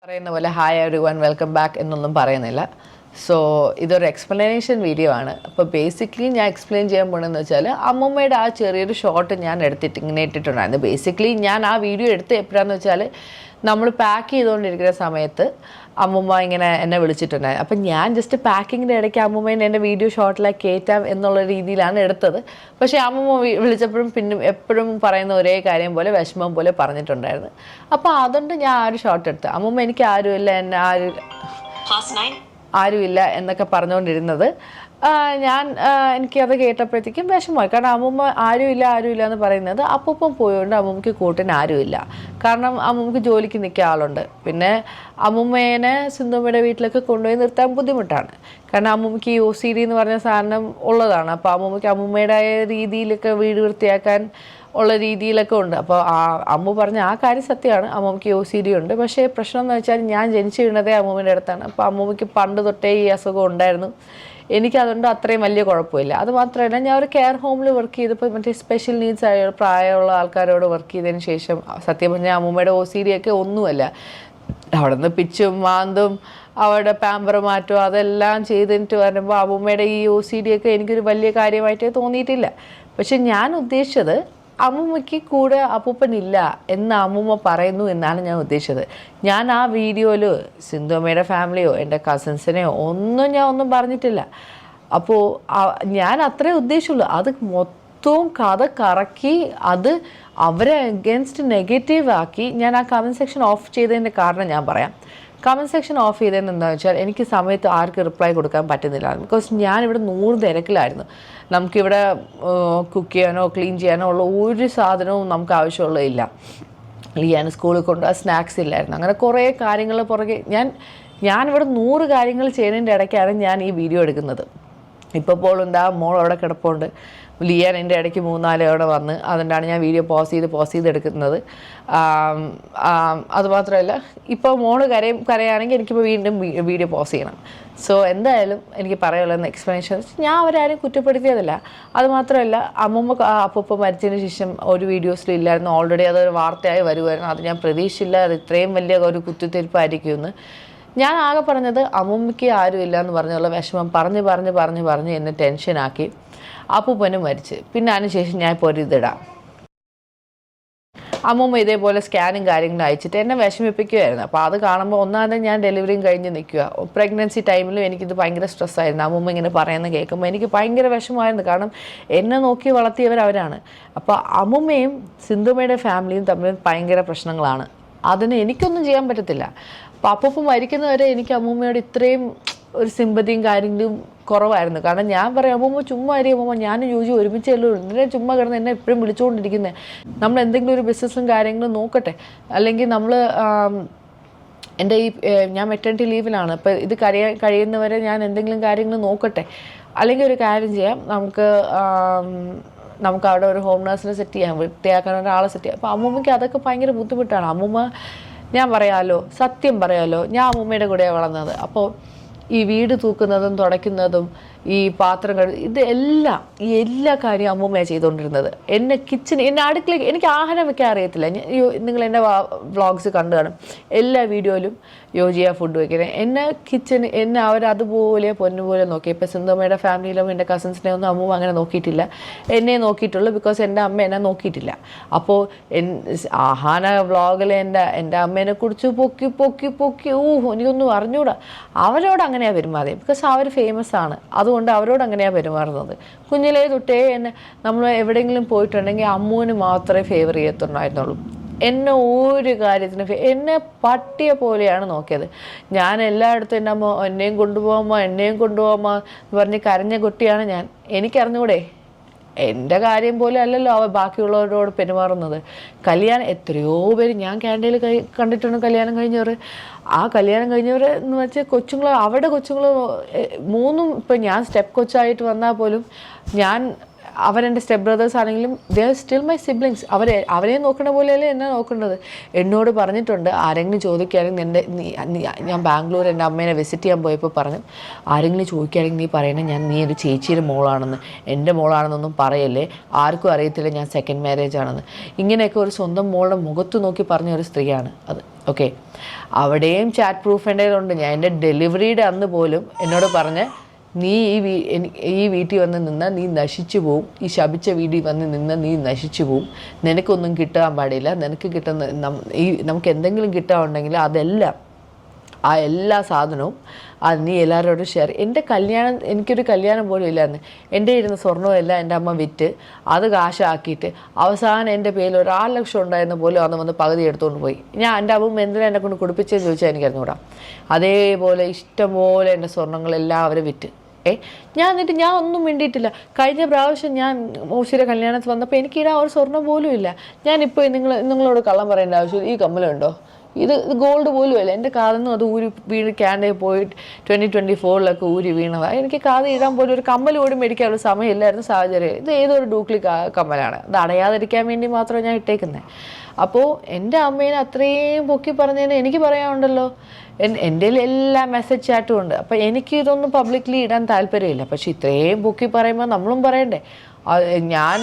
പറയുന്ന പോലെ hi every one welcome back എന്നൊന്നും പറയുന്നില്ല. സോ ഇതൊരു എക്സ്പ്ലനേഷൻ വീഡിയോ ആണ്. അപ്പോൾ ബേസിക്കലി ഞാൻ എക്സ്പ്ലെയിൻ ചെയ്യാൻ പോകണമെന്ന് വെച്ചാൽ അമ്മൂമ്മയുടെ ആ ചെറിയൊരു ഷോട്ട് ഞാൻ എടുത്തിട്ട് ഇങ്ങനെ ഇട്ടിട്ടുണ്ടായിരുന്നു. ബേസിക്കലി ഞാൻ ആ വീഡിയോ എടുത്ത് എപ്പോഴാന്ന് വെച്ചാൽ നമ്മൾ പാക്ക് ചെയ്തുകൊണ്ടിരിക്കുന്ന സമയത്ത് അമ്മൂമ്മ ഇങ്ങനെ എന്നെ വിളിച്ചിട്ടുണ്ടായിരുന്നു. അപ്പം ഞാൻ ജസ്റ്റ് പാക്കിങ്ങിൻ്റെ ഇടയ്ക്ക് അമ്മൂമ്മേനെ എൻ്റെ വീഡിയോ ഷോട്ടിലേക്ക് കയറ്റാം എന്നുള്ള രീതിയിലാണ് എടുത്തത്. പക്ഷേ അമ്മൂമ്മ വിളിച്ചപ്പോഴും പിന്നെ എപ്പോഴും പറയുന്ന ഒരേ കാര്യം പോലെ വിഷമം പോലെ പറഞ്ഞിട്ടുണ്ടായിരുന്നു. അപ്പോൾ അതുകൊണ്ട് ഞാൻ ആ ഒരു ഷോട്ട് എടുത്തു. അമ്മൂമ്മ എനിക്ക് ആരുമില്ല, എന്നെ ആരുമില്ല എന്നൊക്കെ പറഞ്ഞുകൊണ്ടിരുന്നത് എനിക്കത് കേട്ടപ്പോഴത്തേക്കും വിഷമമായി. കാരണം അമ്മൂമ്മ ആരുമില്ല എന്ന് പറയുന്നത് അപ്പൂപ്പം പോയതുകൊണ്ട് അമ്മൂമ്മയ്ക്ക് കൂട്ടിന് ആരുമില്ല. കാരണം അമ്മൂമ്മയ്ക്ക് ജോലിക്ക് നിൽക്കിയ ആളുണ്ട്. പിന്നെ അമ്മൂമ്മേനെ സിന്ധുമ്മയുടെ വീട്ടിലൊക്കെ കൊണ്ടുപോയി നിർത്താൻ ബുദ്ധിമുട്ടാണ്. കാരണം അമ്മൂമ്മയ്ക്ക് ഈ OCD എന്ന് പറഞ്ഞ സാധനം ഉള്ളതാണ്. അപ്പോൾ അമ്മൂമ്മയ്ക്ക് അമ്മൂമ്മയുടേതായ രീതിയിലൊക്കെ വീട് വൃത്തിയാക്കാൻ ഉള്ള രീതിയിലൊക്കെ ഉണ്ട്. അപ്പോൾ അമ്മു പറഞ്ഞ ആ കാര്യം സത്യമാണ്, അമ്മൂമ്മയ്ക്ക് OCD ഉണ്ട്. പക്ഷേ പ്രശ്നം എന്ന് വെച്ചാൽ ഞാൻ ജനിച്ചു വീണതേ അമ്മൂമ്മയുടെ അടുത്താണ്. അപ്പോൾ അമ്മൂമ്മയ്ക്ക് പണ്ട് തൊട്ടേ ഈ അസുഖം ഉണ്ടായിരുന്നു. എനിക്കതുകൊണ്ട് അത്രയും വലിയ കുഴപ്പമില്ല. അതുമാത്രമല്ല, ഞാൻ ഒരു കെയർ ഹോമിൽ വർക്ക് ചെയ്തപ്പോൾ മറ്റേ സ്പെഷ്യൽ നീഡ്സ് ആയ പ്രായമുള്ള ആൾക്കാരോട് വർക്ക് ചെയ്തതിന് ശേഷം സത്യം പറഞ്ഞാൽ അമ്മൂമ്മയുടെ OCD ഒക്കെ ഒന്നുമല്ല. അവിടെ നിന്ന് പിച്ചും മാന്തും അവിടെ പാമ്പർ മാറ്റവും അതെല്ലാം ചെയ്തിട്ട് വരുമ്പോൾ അമ്മൂമ്മയുടെ ഈ OCD ഒക്കെ എനിക്കൊരു വലിയ കാര്യമായിട്ടേ തോന്നിയിട്ടില്ല. പക്ഷെ ഞാൻ ഉദ്ദേശിച്ചത് അമ്മൂമ്മയ്ക്ക് കൂടെ അപ്പൂപ്പനില്ല എന്ന് അമ്മൂമ്മ പറയുന്നു എന്നാണ് ഞാൻ ഉദ്ദേശിച്ചത്. ഞാൻ ആ വീഡിയോയിൽ സിന്ധുമ്മയുടെ ഫാമിലിയോ എൻ്റെ കസിൻസിനെയോ ഒന്നും പറഞ്ഞിട്ടില്ല. അപ്പോൾ ഞാൻ അത്രേ ഉദ്ദേശിച്ചുള്ളൂ. അത് മൊത്തവും കഥ കറക്കി അത് അവരെ അഗേൻസ്റ്റ് നെഗറ്റീവ് ആക്കി ഞാൻ ആ കമൻറ്റ് സെക്ഷൻ ഓഫ് ചെയ്തതിൻ്റെ കാരണം ഞാൻ പറയാം. കമൻറ്റ് സെക്ഷൻ ഓഫ് ചെയ്തതെന്ന് എന്താണെന്ന് വെച്ചാൽ എനിക്ക് സമയത്ത് ആർക്ക് റിപ്ലൈ കൊടുക്കാൻ പറ്റുന്നില്ല. ബിക്കോസ് ഞാനിവിടെ 100 തിരക്കിലായിരുന്നു. നമുക്കിവിടെ കുക്ക് ചെയ്യാനോ ക്ലീൻ ചെയ്യാനോ ഉള്ള ഒരു സാധനവും നമുക്ക് ആവശ്യമുള്ളതില്ല. ലിയാൻ സ്കൂളിൽ കൊണ്ടുപോകാൻ സ്നാക്സ് ഇല്ലായിരുന്നു. അങ്ങനെ കുറേ കാര്യങ്ങൾ പുറകെ ഞാനിവിടെ 100 കാര്യങ്ങൾ ചെയ്യുന്നതിൻ്റെ ഇടയ്ക്കാണ് ഞാൻ ഈ വീഡിയോ എടുക്കുന്നത്. ഇപ്പോൾ എന്താ മോൾ അവിടെ കിടപ്പുണ്ട്. ലിയാൻ എൻ്റെ ഇടയ്ക്ക് 3-4 അവിടെ വന്ന് അതുകൊണ്ടാണ് ഞാൻ വീഡിയോ പോസ് ചെയ്ത് എടുക്കുന്നത്. അതുമാത്രമല്ല, ഇപ്പോൾ മോള് കരയാണെങ്കിൽ എനിക്കിപ്പോൾ വീണ്ടും വീഡിയോ പോസ് ചെയ്യണം. സോ എന്തായാലും എനിക്ക് പറയാനുള്ളതെന്ന് എക്സ്പ്ലനേഷൻ ഞാൻ അവരാരും കുറ്റപ്പെടുത്തിയതല്ല. അതുമാത്രമല്ല, അമ്മൂമ്മ അപ്പൂപ്പ മരിച്ചതിന് ശേഷം ഒരു വീഡിയോസിലും ഇല്ലായിരുന്നു. ഓൾറെഡി അതൊരു വാർത്തയായി വരുമായിരുന്നു. അത് ഞാൻ പ്രതീക്ഷിച്ചില്ല അത് ഇത്രയും വലിയ ഒരു കുത്തിത്തിരിപ്പായിരിക്കുമെന്ന്. ഞാൻ ആകെ പറഞ്ഞത് അമ്മൂമ്മയ്ക്ക് ആരുമില്ല എന്ന് പറഞ്ഞുള്ള വിഷമം പറഞ്ഞ് എന്നെ ടെൻഷനാക്കി. അപ്പൂപ്പനും മരിച്ച്. പിന്നെ അതിനുശേഷം ഞാൻ ഇപ്പോൾ ഇതിടാം. അമ്മൂമ്മ ഇതേപോലെ സ്കാനും കാര്യങ്ങളും അയച്ചിട്ട് എന്നെ വിഷമിപ്പിക്കുമായിരുന്നു. അപ്പോൾ അത് കാണുമ്പോൾ ഒന്നാമത് ഞാൻ ഡെലിവറിയും കഴിഞ്ഞ് നിൽക്കുക. പ്രഗ്നൻസി ടൈമിലും എനിക്കിത് ഭയങ്കര സ്ട്രെസ്സായിരുന്നു. അമ്മൂമ്മ ഇങ്ങനെ പറയുന്നത് കേൾക്കുമ്പോൾ എനിക്ക് ഭയങ്കര വിഷമമായിരുന്നു. കാരണം എന്നെ നോക്കി വളർത്തിയവരവരാണ്. അപ്പോൾ അമ്മൂമ്മയും സിന്ധുമ്മയുടെ ഫാമിലിയും തമ്മിൽ ഭയങ്കര പ്രശ്നങ്ങളാണ്. അതിന് എനിക്കൊന്നും ചെയ്യാൻ പറ്റത്തില്ല. അപ്പോൾ അപ്പൂപ്പ മരിക്കുന്നവരെ എനിക്ക് അമ്മൂമ്മയോട് ഇത്രയും ഒരു സിമ്പതിയും കാര്യങ്ങളും കുറവായിരുന്നു. കാരണം ഞാൻ പറയാം, അമ്മൂമ്മ ചുമ്മാ അമ്മൂമ്മ ഞാനും ജോജി ഒരുമിച്ചല്ലോ, എന്തിനാ ചുമ്മാ കിടന്ന് എന്നെ എപ്പോഴും വിളിച്ചുകൊണ്ടിരിക്കുന്നത്. നമ്മൾ എന്തെങ്കിലും ഒരു ബിസിനസ്സും കാര്യങ്ങളും നോക്കട്ടെ. അല്ലെങ്കിൽ നമ്മൾ എൻ്റെ ഞാൻ മെറ്റേണിറ്റി ലീവിലാണ്. അപ്പോൾ ഇത് കഴിയുന്നവരെ ഞാൻ എന്തെങ്കിലും കാര്യങ്ങൾ നോക്കട്ടെ. അല്ലെങ്കിൽ ഒരു കാര്യം ചെയ്യാം, നമുക്ക് അവിടെ ഒരു ഹോം നേഴ്സിനെ സെറ്റ് ചെയ്യാം, വൃത്തിയാക്കാൻ ഒരാളെ സെറ്റ് ചെയ്യാം. അപ്പോൾ അമ്മൂമ്മയ്ക്ക് അതൊക്കെ ഭയങ്കര ബുദ്ധിമുട്ടാണ്. അമ്മൂമ്മ സത്യം പറയാമല്ലോ, ഞാൻ അമ്മൂമ്മയുടെ കൂടെയാണ് വളർന്നത്. അപ്പോൾ ഈ വീട് തൂക്കുന്നതും തുടയ്ക്കുന്നതും ഈ പാത്രങ്ങൾ എല്ലാ കാര്യവും അമ്മൂമ്മയാണ് ചെയ്തുകൊണ്ടിരുന്നത്. എന്നെ അടുക്കള എനിക്ക് ആഹാരം വെക്കാൻ അറിയത്തില്ല. നിങ്ങൾ എൻ്റെ വ്ളോഗ്സ് കണ്ടു കാണും. എല്ലാ വീഡിയോയിലും യോജിയ ഫുഡ് വയ്ക്കുന്നത് എന്നെ അവരതുപോലെ പൊന്നുപോലെ നോക്കി. ഇപ്പോൾ സിന്ധുമ്മയുടെ ഫാമിലിയിലും എൻ്റെ കസിൻസിനെ ഒന്നും അമ്മൂമ്മ അങ്ങനെ നോക്കിയിട്ടില്ല. എന്നെ നോക്കിയിട്ടുള്ളൂ. ബിക്കോസ് എൻ്റെ അമ്മ എന്നെ നോക്കിയിട്ടില്ല. അപ്പോൾ ആഹാന വ്ളോഗിൽ എൻ്റെ അമ്മേനെ കുറിച്ച് പൊക്കി എനിക്കൊന്നും അറിഞ്ഞൂടാ. അവരോട് അങ്ങനെയാണ് പെരുമാറിയത്. ബിക്കോസ് അവർ ഫേമസ് ആണ്. അതുകൊണ്ട് അവരോട് അങ്ങനെയാണ് പെരുമാറുന്നത്. കുഞ്ഞിലേ തൊട്ടേ നമ്മൾ എവിടെയെങ്കിലും പോയിട്ടുണ്ടെങ്കിൽ അമ്മൂന് മാത്രമേ ഫേവർ ചെയ്യത്തുണ്ടായിരുന്നുള്ളൂ. എന്നെ ഒരു കാര്യത്തിന് എന്നെ പട്ടിയെ പോലെയാണ് നോക്കിയത്. ഞാൻ എല്ലായിടത്തും എൻ്റെ അമ്മ എന്നെയും കൊണ്ടുപോകാമോ എന്ന് പറഞ്ഞ് കരഞ്ഞ കുട്ടിയാണ് ഞാൻ. എനിക്കറിഞ്ഞൂടെ, എൻ്റെ കാര്യം പോലെ അല്ലല്ലോ അവ ബാക്കിയുള്ളവരോട് പെരുമാറുന്നത്. എത്രയോ പേര് ഞാൻ ക്യാൻറ്റീനിൽ കണ്ടിട്ടുണ്ട് കല്യാണം കഴിഞ്ഞവർ. ആ കല്യാണം കഴിഞ്ഞവർ എന്ന് വെച്ചാൽ അവരുടെ കൊച്ചുങ്ങൾ 3 ഇപ്പം ഞാൻ സ്റ്റെപ്പ് കൊച്ചായിട്ട് വന്നാൽ പോലും ഞാൻ അവരെൻ്റെ സ്റ്റെപ്പ് ബ്രദേഴ്സ് ആണെങ്കിലും they are still my siblings. അവരെ നോക്കണ പോലെയല്ലേ എന്നെ നോക്കേണ്ടത്. എന്നോട് പറഞ്ഞിട്ടുണ്ട്, ആരെങ്കിലും ചോദിക്കുകയാണെങ്കിൽ ഞാൻ ബാംഗ്ലൂർ എൻ്റെ അമ്മേനെ വിസിറ്റ് ചെയ്യാൻ പോയപ്പോൾ പറഞ്ഞു, ആരെങ്കിലും ചോദിക്കുകയാണെങ്കിൽ നീ പറയണേ നീ ഒരു ചേച്ചിയുടെ മോളാണെന്ന്, എൻ്റെ മോളാണെന്നൊന്നും പറയല്ലേ, ആർക്കും അറിയത്തില്ല ഞാൻ സെക്കൻഡ് മാരേജ് ആണെന്ന്. ഇങ്ങനെയൊക്കെ ഒരു സ്വന്തം മോളുടെ മുഖത്ത് നോക്കി പറഞ്ഞ ഒരു സ്ത്രീയാണ് അത്. ഓക്കെ, അവിടെയും ചാറ്റ് പ്രൂഫ് എൻ്റെ കയ്യിലുണ്ട്. ഞാൻ എൻ്റെ ഡെലിവറിയുടെ അന്ന് പോലും എന്നോട് പറഞ്ഞ്, നീ ഈ വീട്ടിൽ വന്ന് നിന്നാൽ നീ നശിച്ചു പോവും, ഈ ശപിച്ച വീട്ടിൽ വന്ന് നിന്നാൽ നീ നശിച്ചു പോവും, നിനക്കൊന്നും കിട്ടാൻ പാടില്ല, നിനക്ക് കിട്ടുന്ന നമുക്ക് എന്തെങ്കിലും കിട്ടാനുണ്ടെങ്കിൽ അതെല്ലാം ആ എല്ലാ സാധനവും അത് നീ എല്ലാവരോടും ഷെയർ. എനിക്കൊരു കല്യാണം പോലും ഇല്ലായിരുന്നു. എൻ്റെ ഇരുന്ന സ്വർണ്ണമെല്ലാം എൻ്റെ അമ്മ വിറ്റ് അത് കാശാക്കിയിട്ട് അവസാനം എൻ്റെ പേരിൽ ഒരു 6 ലക്ഷം ഉണ്ടായിരുന്ന പോലും അന്ന് വന്ന് പകുതി എടുത്തുകൊണ്ട് പോയി. എൻ്റെ അമ്മ എന്തിനാ എന്നെ കൊണ്ട് കുടിപ്പിച്ചതെന്ന് ചോദിച്ചാൽ എനിക്കറിഞ്ഞൂടാ. അതേപോലെ ഇഷ്ടംപോലെ എൻ്റെ സ്വർണ്ണങ്ങളെല്ലാം അവർ വിറ്റ്. എന്നിട്ട് ഞാൻ ഒന്നും മിണ്ടിയിട്ടില്ല. കഴിഞ്ഞ പ്രാവശ്യം ഞാൻ മോശിയുടെ കല്യാണത്തിൽ വന്നപ്പോൾ എനിക്കിടാൻ ഒരു സ്വർണ്ണം പോലും ഇല്ല. ഞാനിപ്പോൾ നിങ്ങളോട് കള്ളം പറയേണ്ട ആവശ്യമില്ല. ഈ കമ്മലുണ്ടോ, ഇത് ഗോൾഡ് പോലും അല്ല. എൻ്റെ കാതൊന്നും അത് വീണ് ക്യാൻഡേ പോയി 2024 ഊരി വീണതാണ്. എനിക്ക് കാത് ഇടാൻ പോലും ഒരു കമ്മൽ പോലും മേടിക്കാനുള്ള സമയമില്ലായിരുന്നു, സാഹചര്യം. ഇത് ഏതൊരു ഡൂക്ലി കമ്മലാണ്, അത് അടയാതിരിക്കാൻ വേണ്ടി മാത്രമേ ഞാൻ ഇട്ടേക്കുന്നത്. അപ്പോൾ എൻ്റെ അമ്മേനെ അത്രയും പൊക്കി പറഞ്ഞതിന് എനിക്ക് പറയാനുണ്ടല്ലോ. എൻ്റെ എല്ലാ മെസ്സേജ് ചാറ്റും ഉണ്ട്. അപ്പോൾ എനിക്ക് ഇതൊന്നും പബ്ലിക്ലി ഇടാൻ താല്പര്യമില്ല. പക്ഷെ ഇത്രയും പൊക്കി പറയുമ്പോൾ നമ്മളും പറയണ്ടേ. ഞാൻ